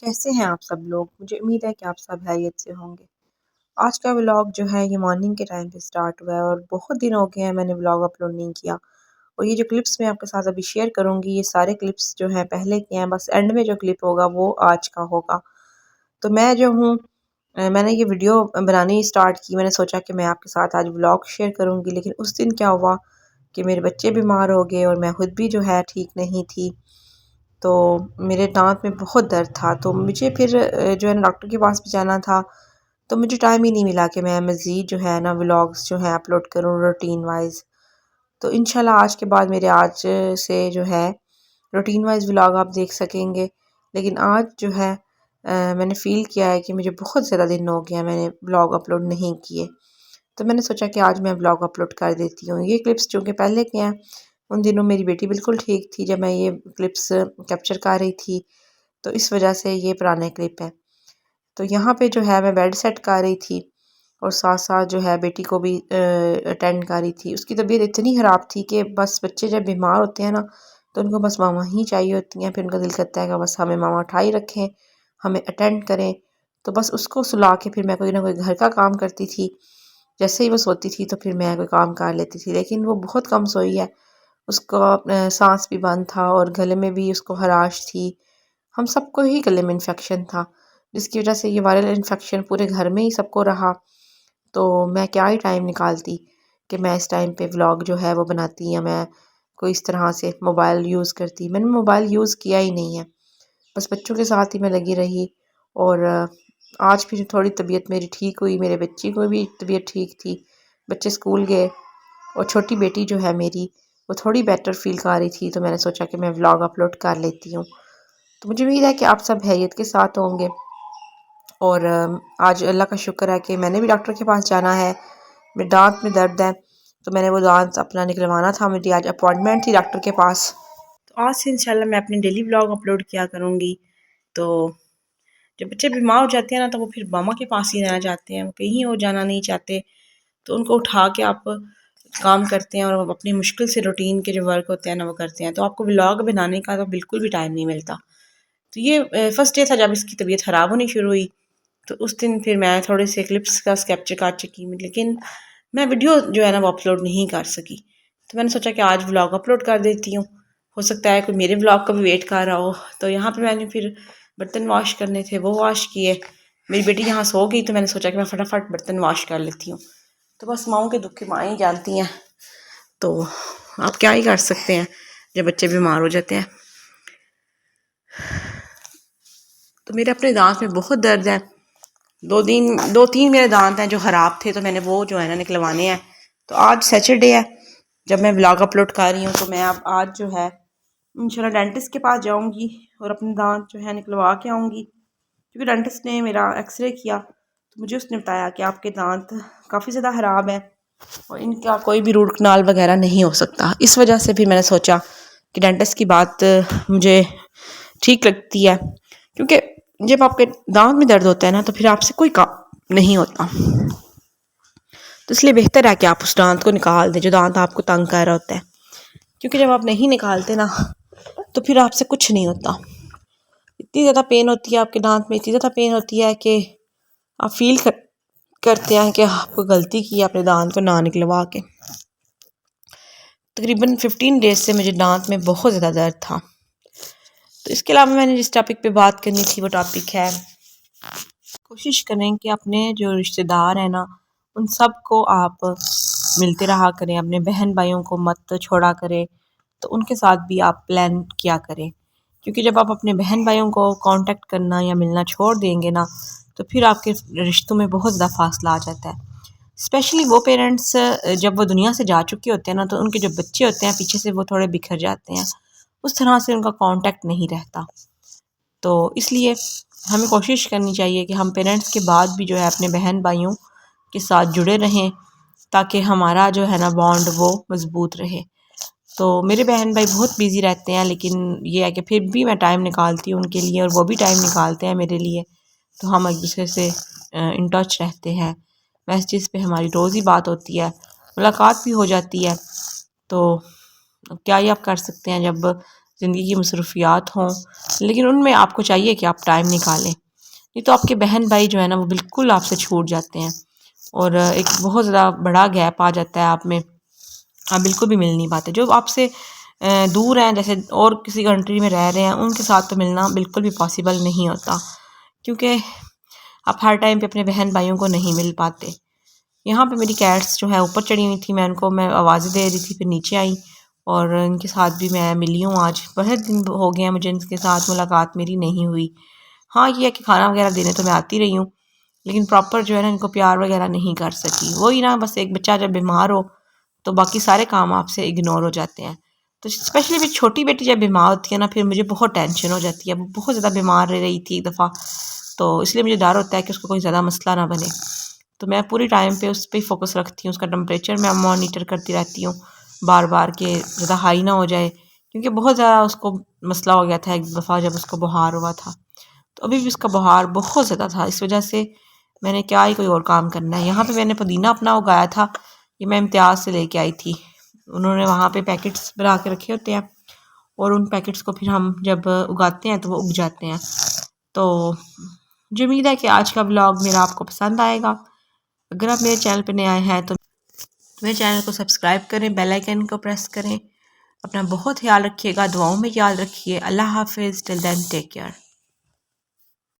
कैसे हैं आप सब लोग? मुझे उम्मीद है कि आप सब खैरियत से होंगे। आज का व्लॉग जो है ये मॉर्निंग के टाइम पे स्टार्ट हुआ है और बहुत दिन हो गए हैं मैंने व्लॉग अपलोड नहीं किया। और ये जो क्लिप्स मैं आपके साथ अभी शेयर करूँगी ये सारे क्लिप्स जो हैं पहले के हैं, बस एंड में जो क्लिप होगा वो आज का होगा। तो मैं जो हूँ मैंने ये वीडियो बनानी स्टार्ट की, मैंने सोचा कि मैं आपके साथ आज व्लॉग शेयर करूँगी, लेकिन उस दिन क्या हुआ कि मेरे बच्चे बीमार हो गए और मैं खुद भी जो है ठीक नहीं थी। तो मेरे दाँत में बहुत दर्द था, तो मुझे फिर जो है ना डॉक्टर के पास भी जाना था। तो मुझे टाइम ही नहीं मिला कि मैं मज़ीद जो है ना व्लॉग्स जो हैं अपलोड करूँ रूटीन वाइज़। तो इंशाल्लाह आज के बाद मेरे आज से जो है रूटीन वाइज़ व्लॉग आप देख सकेंगे। लेकिन आज जो है मैंने फ़ील किया है कि मुझे बहुत ज़्यादा दिन हो गया मैंने व्लॉग अपलोड नहीं किए। तो मैंने सोचा कि आज मैं व्लॉग अपलोड कर देती हूँ। ये क्लिप्स जो कि पहले के हैं, उन दिनों मेरी बेटी बिल्कुल ठीक थी जब मैं ये क्लिप्स कैप्चर कर रही थी, तो इस वजह से ये पुराने क्लिप हैं। तो यहाँ पे जो है मैं बेड सेट कर रही थी और साथ-साथ जो है बेटी को भी अटेंड कर रही थी। उसकी तबीयत इतनी ख़राब थी कि बस बच्चे जब बीमार होते हैं ना, तो उनको बस मामा ही चाहिए होती हैं। फिर उनका दिल करता है कि बस हमें मामा उठाए रखें, हमें अटेंड करें। तो बस उसको सुला के फिर मैं कोई ना कोई घर का काम करती थी। जैसे ही वो सोती थी तो फिर मैं कोई काम कर लेती थी, लेकिन वो बहुत कम सोई है। उसका साँस भी बंद था और गले में भी उसको खराश थी। हम सबको ही गले में इन्फेक्शन था, जिसकी वजह से ये वायरल इन्फेक्शन पूरे घर में ही सबको रहा। तो मैं क्या ही टाइम निकालती कि मैं इस टाइम पे व्लॉग जो है वो बनाती, या मैं कोई इस तरह से मोबाइल यूज़ करती। मैंने मोबाइल यूज़ किया ही नहीं है, बस बच्चों के साथ ही मैं लगी रही। और आज फिर थोड़ी तबीयत मेरी ठीक हुई, मेरे बच्ची को भी तबीयत ठीक थी, बच्चे स्कूल गए। और छोटी बेटी जो है मेरी, वो थोड़ी बेटर फ़ील कर रही थी, तो मैंने सोचा कि मैं व्लॉग अपलोड कर लेती हूँ। तो मुझे उम्मीद है कि आप सब खैरियत के साथ होंगे। और आज अल्लाह का शुक्र है कि मैंने भी डॉक्टर के पास जाना है। मेरे दाँत में दर्द है, तो मैंने वो दाँत अपना निकलवाना था, मेरी आज अपॉइंटमेंट थी डॉक्टर के पास। तो आज से इंशाल्लाह मैं अपनी डेली व्लॉग अपलोड किया करूँगी। तो जब बच्चे बीमार हो जाते हैं ना, तो वो फिर मामा के पास ही रहना चाहते हैं, वो कहीं और जाना नहीं चाहते। तो उनको उठा के आप काम करते हैं और वो अपनी मुश्किल से रूटीन के जो वर्क होते हैं ना वो करते हैं, तो आपको व्लॉग बनाने का तो बिल्कुल भी टाइम नहीं मिलता। तो ये फर्स्ट डे था जब इसकी तबीयत ख़राब होनी शुरू हुई। तो उस दिन फिर मैं थोड़े से क्लिप्स का कैप्चर कर चुकी, लेकिन मैं वीडियो जो है ना वो अपलोड नहीं कर सकी। तो मैंने सोचा कि आज व्लॉग अपलोड कर देती हूँ, हो सकता है कोई मेरे व्लॉग का भी वेट कर रहा हो। तो यहाँ पे मैंने फिर बर्तन वॉश करने थे, वो वॉश किए। मेरी बेटी यहाँ सो गई, तो मैंने सोचा कि मैं फटाफट बर्तन वॉश कर लेती हूँ। तो बस माँओं के दुख की माँ ही जानती हैं। तो आप क्या ही कर सकते हैं जब बच्चे बीमार हो जाते हैं। तो मेरे अपने दांत में बहुत दर्द है। दो तीन मेरे दांत हैं जो ख़राब थे, तो मैंने वो जो है ना निकलवाने हैं। तो आज सैटरडे है जब मैं व्लॉग अपलोड कर रही हूँ, तो मैं अब आज जो है इंशाल्लाह डेंटिस्ट के पास जाऊँगी और अपने दांत जो है निकलवा के आऊँगी। क्योंकि डेंटिस्ट ने मेरा एक्सरे किया, तो मुझे उसने बताया कि आपके दांत काफ़ी ज़्यादा ख़राब है और इनका कोई भी रूट कनाल वगैरह नहीं हो सकता। इस वजह से फिर मैंने सोचा कि डेंटिस्ट की बात मुझे ठीक लगती है, क्योंकि जब आपके दांत में दर्द होता है ना, तो फिर आपसे कोई काम नहीं होता। तो इसलिए बेहतर है कि आप उस दांत को निकाल दें जो दांत आपको तंग कर रहा होता है, क्योंकि जब आप नहीं निकालते ना, तो फिर आपसे कुछ नहीं होता। इतनी ज़्यादा पेन होती है आपके दांत में, इतनी ज़्यादा पेन होती है कि आप करते हैं कि आपको गलती की अपने दांत को ना निकलवा के। तकरीबन 15 डेज से मुझे दांत में बहुत ज़्यादा दर्द था। तो इसके अलावा मैंने जिस टॉपिक पे बात करनी थी वो टॉपिक है, कोशिश करें कि अपने जो रिश्तेदार हैं ना, उन सब को आप मिलते रहा करें, अपने बहन भाइयों को मत छोड़ा करें। तो उनके साथ भी आप प्लान किया करें, क्योंकि जब आप अपने बहन भाइयों को कांटेक्ट करना या मिलना छोड़ देंगे ना, तो फिर आपके रिश्तों में बहुत ज़्यादा फासला आ जाता है। स्पेशली वो पेरेंट्स जब वो दुनिया से जा चुके होते हैं ना, तो उनके जो बच्चे होते हैं पीछे से वो थोड़े बिखर जाते हैं, उस तरह से उनका कांटेक्ट नहीं रहता। तो इसलिए हमें कोशिश करनी चाहिए कि हम पेरेंट्स के बाद भी जो है अपने बहन भाइयों के साथ जुड़े रहें, ताकि हमारा जो है ना बॉन्ड वो मज़बूत रहे। तो मेरे बहन भाई बहुत बिज़ी रहते हैं, लेकिन ये है कि फिर भी मैं टाइम निकालती हूँ उनके लिए और वो भी टाइम निकालते हैं मेरे लिए। तो हम एक दूसरे से इन टच रहते हैं, मैसेजेस पे हमारी रोज़ ही बात होती है, मुलाकात भी हो जाती है। तो क्या ही आप कर सकते हैं जब ज़िंदगी की मसरूफियात हों, लेकिन उनमें आपको चाहिए कि आप टाइम निकालें, नहीं तो आपके बहन भाई जो है ना वो बिल्कुल आपसे छूट जाते हैं और एक बहुत ज़्यादा बड़ा गैप आ जाता है आप में, आप बिल्कुल भी मिल नहीं पाते। जो आपसे दूर हैं, जैसे और किसी कंट्री में रह रहे हैं, उनके साथ तो मिलना बिल्कुल भी पॉसिबल नहीं होता, क्योंकि आप हर टाइम पे अपने बहन भाइयों को नहीं मिल पाते। यहाँ पे मेरी कैट्स जो है ऊपर चढ़ी हुई थी, मैं आवाज़ें दे रही थी, फिर नीचे आई और इनके साथ भी मैं मिली हूँ। आज बहुत दिन हो गए हैं मुझे इनके साथ मुलाकात मेरी नहीं हुई। हाँ, ये है कि खाना वगैरह देने तो मैं आती रही हूँ, लेकिन प्रॉपर जो है ना इनको प्यार वगैरह नहीं कर सकी। वही ना, बस एक बच्चा जब बीमार हो तो बाकी सारे काम आपसे इग्नोर हो जाते हैं। तो स्पेशली मेरी छोटी बेटी जब बीमार होती है ना, फिर मुझे बहुत टेंशन हो जाती है। वो बहुत ज़्यादा बीमार रह रही थी एक दफ़ा, तो इसलिए मुझे डर होता है कि उसको कोई ज़्यादा मसला ना बने। तो मैं पूरी टाइम पे उस पर फोकस रखती हूँ, उसका टेम्परेचर मैं मॉनिटर करती रहती हूँ बार बार के ज़्यादा हाई ना हो जाए, क्योंकि बहुत ज़्यादा उसको मसला हो गया था एक दफ़ा जब उसको बुखार हुआ था। तो अभी भी उसका बुखार बहुत ज़्यादा था, इस वजह से मैंने क्या ही कोई और काम करना है। यहाँ पे मैंने पुदीना अपना उगाया था, ये मैं इम्तियाज़ से लेके आई थी। उन्होंने वहाँ पे पैकेट्स बना के रखे होते हैं और उन पैकेट्स को फिर हम जब उगाते हैं तो वो उग जाते हैं। तो मुझे उम्मीद है कि आज का ब्लॉग मेरा आपको पसंद आएगा। अगर आप मेरे चैनल पर नए आए हैं तो मेरे चैनल को सब्सक्राइब करें, बेल आइकन को प्रेस करें। अपना बहुत ख्याल रखिएगा, दुआओं में याद रखिए। अल्लाह हाफिज़, टिल देन टेक केयर।